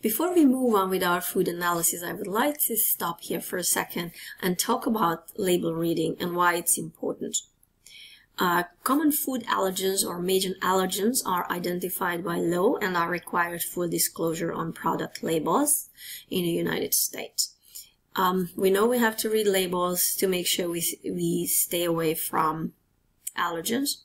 Before we move on with our food analysis, I would like to stop here for a second and talk about label reading and why it's important. Common food allergens or major allergens are identified by law and are required full disclosure on product labels in the United States. We know we have to read labels to make sure we stay away from allergens.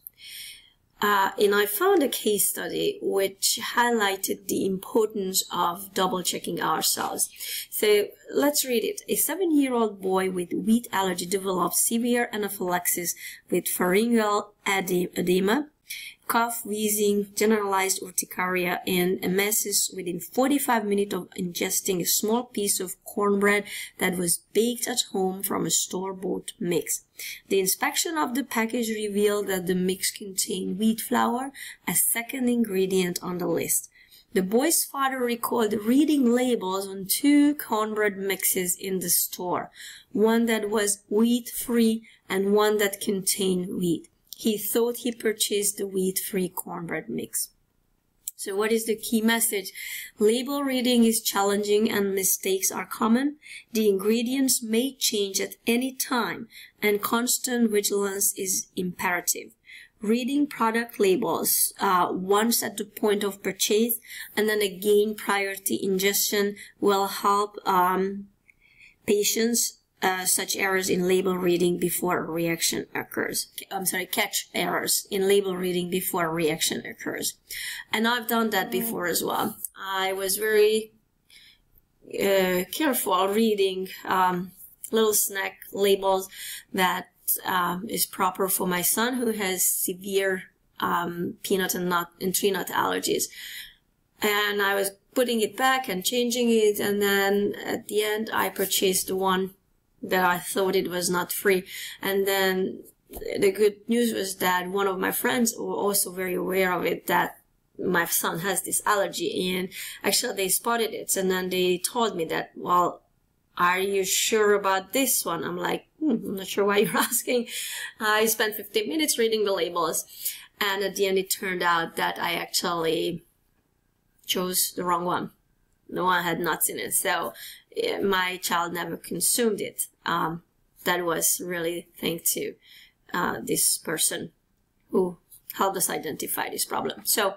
And I found a case study which highlighted the importance of double-checking ourselves. So let's read it. A 7-year-old boy with wheat allergy developed severe anaphylaxis with pharyngeal edema, cough, wheezing, generalized urticaria, and emesis within 45 minutes of ingesting a small piece of cornbread that was baked at home from a store-bought mix. The inspection of the package revealed that the mix contained wheat flour, a second ingredient on the list. The boy's father recalled reading labels on 2 cornbread mixes in the store, one that was wheat-free and one that contained wheat. He thought he purchased the wheat-free cornbread mix. So what is the key message? Label reading is challenging and mistakes are common. The ingredients may change at any time and constant vigilance is imperative. Reading product labels once at the point of purchase and then again prior to ingestion will help patients such errors in label reading before a reaction occurs. Catch errors in label reading before a reaction occurs. And I've done that before as well. I was very careful reading little snack labels that is proper for my son who has severe peanut and tree nut allergies. And I was putting it back and changing it, and then at the end I purchased the one that I thought it was not free. And then the good news was that one of my friends were also very aware of it, that my son has this allergy, and actually they spotted it, and then they told me that, well, are you sure about this one? I'm like, I'm not sure why you're asking. I spent 15 minutes reading the labels, and at the end it turned out that I actually chose the wrong one. The one had nuts in it, so my child never consumed it. That was really thanks to this person who helped us identify this problem. So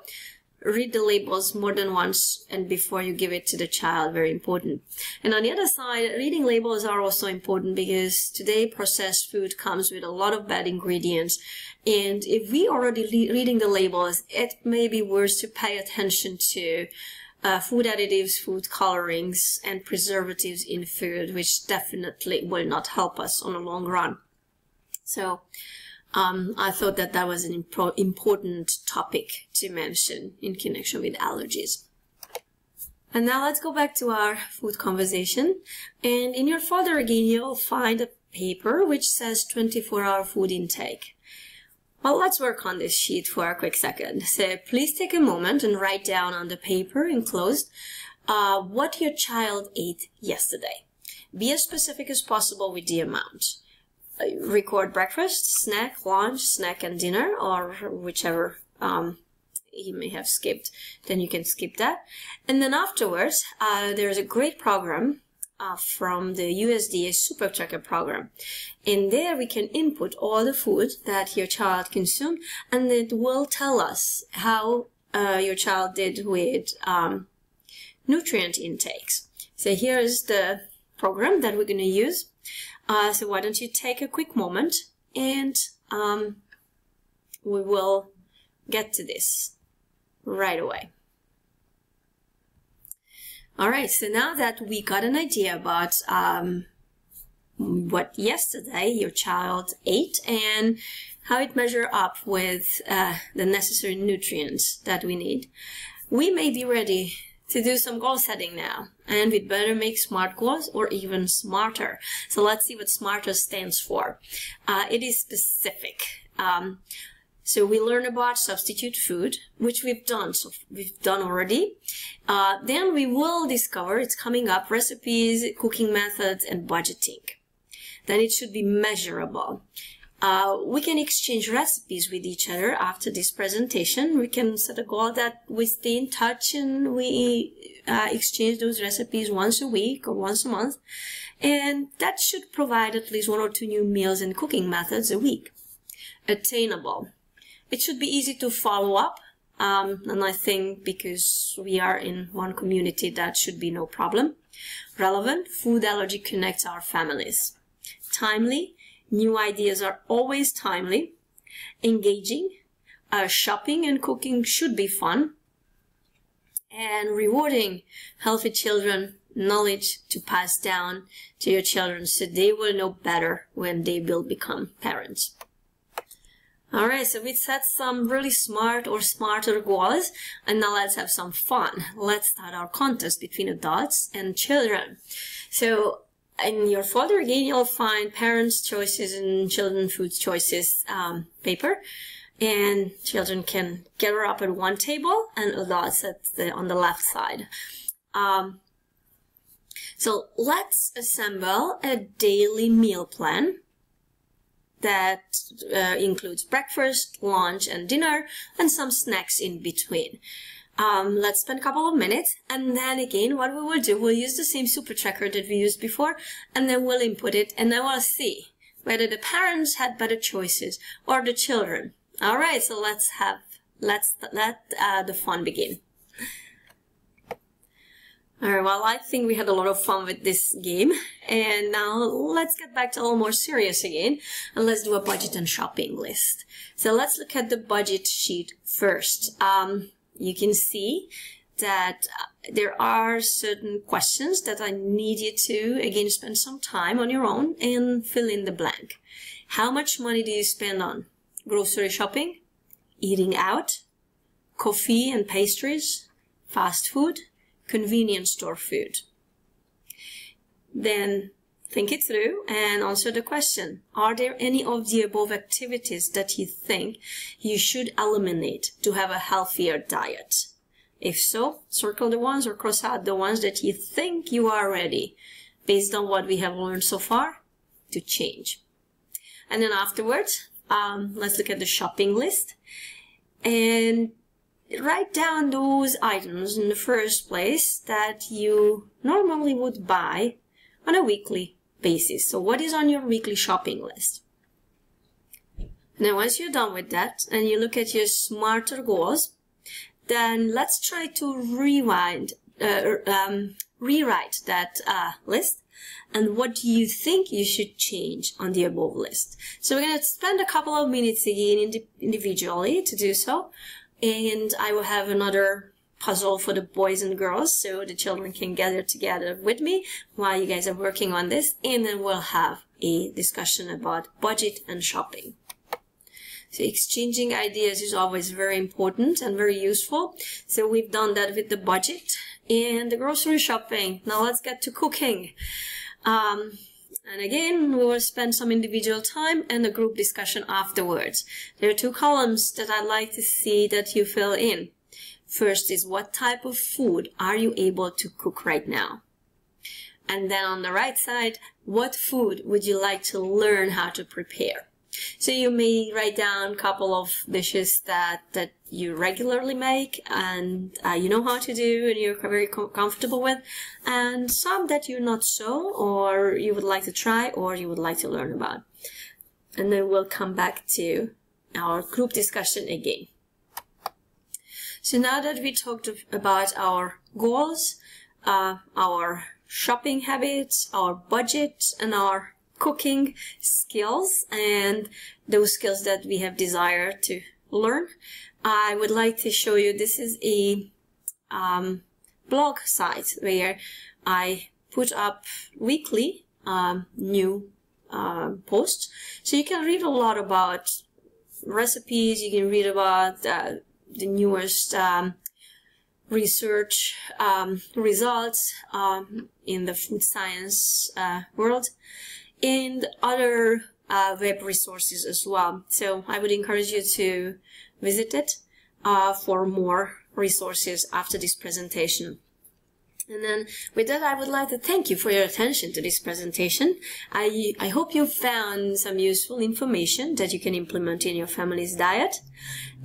read the labels more than once and before you give it to the child, very important. And on the other side, reading labels are also important because today processed food comes with a lot of bad ingredients. And if we already reading the labels, it may be worth to pay attention to food additives, food colorings, and preservatives in food, which definitely will not help us on the long run. So I thought that that was an important topic to mention in connection with allergies. And now let's go back to our food conversation. And in your folder again, you'll find a paper which says 24-hour food intake. Well, let's work on this sheet for a quick second. So please take a moment and write down on the paper enclosed what your child ate yesterday. Be as specific as possible with the amount. Record breakfast, snack, lunch, snack and dinner, or whichever he may have skipped. Then you can skip that. And then afterwards, there's a great program from the USDA Super Tracker program. In there we can input all the food that your child consumed, and it will tell us how your child did with nutrient intakes. So here is the program that we're going to use. So why don't you take a quick moment and we will get to this right away. All right, so now that we got an idea about what yesterday your child ate and how it measures up with the necessary nutrients that we need, we may be ready to do some goal setting now. And we'd better make SMART goals or even smarter. So let's see what SMARTER stands for. It is specific. So we learn about substitute food, which we've done. So we've done already. Then we will discover, it's coming up, recipes, cooking methods, and budgeting. Then it should be measurable. We can exchange recipes with each other after this presentation. We can set a goal that we stay in touch and we exchange those recipes once a week or once a month. And that should provide at least 1 or 2 new meals and cooking methods a week. Attainable. It should be easy to follow up. And I think because we are in one community, that should be no problem. Relevant. Food allergy connects our families. Timely. New ideas are always timely. Engaging. Shopping and cooking should be fun. And rewarding. Healthy children. Knowledge to pass down to your children so they will know better when they will become parents. Alright, so we set some really smart or smarter goals, and now let's have some fun. Let's start our contest between adults and children. So in your folder again, you'll find parents' choices and children food choices paper. And children can gather up at one table and adults on the left side. So let's assemble a daily meal plan that includes breakfast, lunch, and dinner, and some snacks in between. Let's spend a couple of minutes, and then again, what we will do, we'll use the same super tracker that we used before, and then we'll input it, and then we'll see whether the parents had better choices or the children. All right, so let's let the fun begin. Alright, well, I think we had a lot of fun with this game, and now let's get back to a little more serious again, and let's do a budget and shopping list. So let's look at the budget sheet first. You can see that there are certain questions that I need you to, again, spend some time on your own and fill in the blank. How much money do you spend on grocery shopping, eating out, coffee and pastries, fast food, convenience store food? Then think it through and answer the question. Are there any of the above activities that you think you should eliminate to have a healthier diet? If so, circle the ones or cross out the ones that you think you are ready, based on what we have learned so far, to change. And then afterwards, let's look at the shopping list and write down those items in the first place that you normally would buy on a weekly basis. So what is on your weekly shopping list? Now once you're done with that and you look at your smarter goals, then let's try to rewrite that list. And what do you think you should change on the above list? So we're going to spend a couple of minutes again individually to do so. And I will have another puzzle for the boys and girls so the children can gather together with me while you guys are working on this. And then we'll have a discussion about budget and shopping. So exchanging ideas is always very important and very useful. So we've done that with the budget and the grocery shopping. Now let's get to cooking. And again, we will spend some individual time and a group discussion afterwards. There are 2 columns that I'd like to see that you fill in. First is what type of food are you able to cook right now? And then on the right side, what food would you like to learn how to prepare? So you may write down a couple of dishes that you regularly make and you know how to do and you're very comfortable with, and some that you're not so, or you would like to try or you would like to learn about. And then we'll come back to our group discussion again. So now that we talked about our goals, our shopping habits, our budget, and our cooking skills, and those skills that we have desire to learn, I would like to show you, this is a blog site where I put up weekly new posts. So you can read a lot about recipes, you can read about the newest research results in the food science world, and other web resources as well. So I would encourage you to visit it for more resources after this presentation. And then with that, I would like to thank you for your attention to this presentation. I hope you found some useful information that you can implement in your family's diet.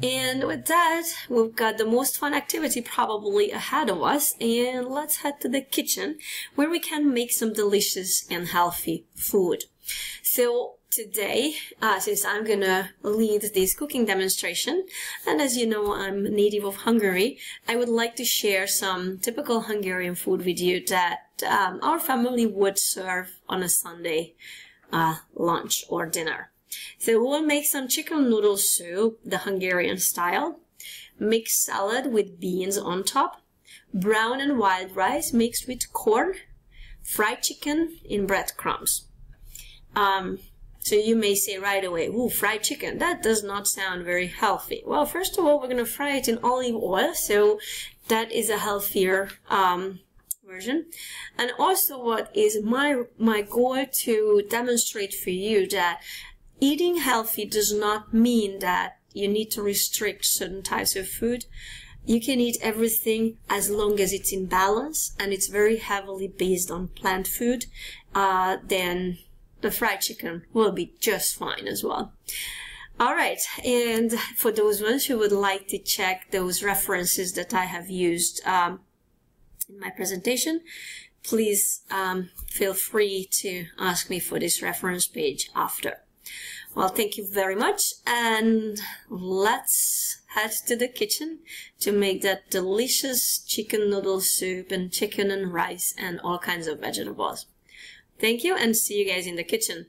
And with that, we've got the most fun activity probably ahead of us. And let's head to the kitchen where we can make some delicious and healthy food. So today, since I'm gonna lead this cooking demonstration, and as you know, I'm a native of Hungary, I would like to share some typical Hungarian food with you that our family would serve on a Sunday lunch or dinner. So we'll make some chicken noodle soup, the Hungarian style, mixed salad with beans on top, brown and wild rice mixed with corn, fried chicken in breadcrumbs. So you may say right away, ooh, fried chicken, that does not sound very healthy. Well, first of all, we're going to fry it in olive oil, so that is a healthier version. And also what is my goal to demonstrate for you that eating healthy does not mean that you need to restrict certain types of food. You can eat everything as long as it's in balance and it's very heavily based on plant food, then the fried chicken will be just fine as well. All right, and for those ones who would like to check those references that I have used in my presentation, please feel free to ask me for this reference page after. Well, thank you very much, and let's head to the kitchen to make that delicious chicken noodle soup and chicken and rice and all kinds of vegetables. Thank you, and see you guys in the kitchen.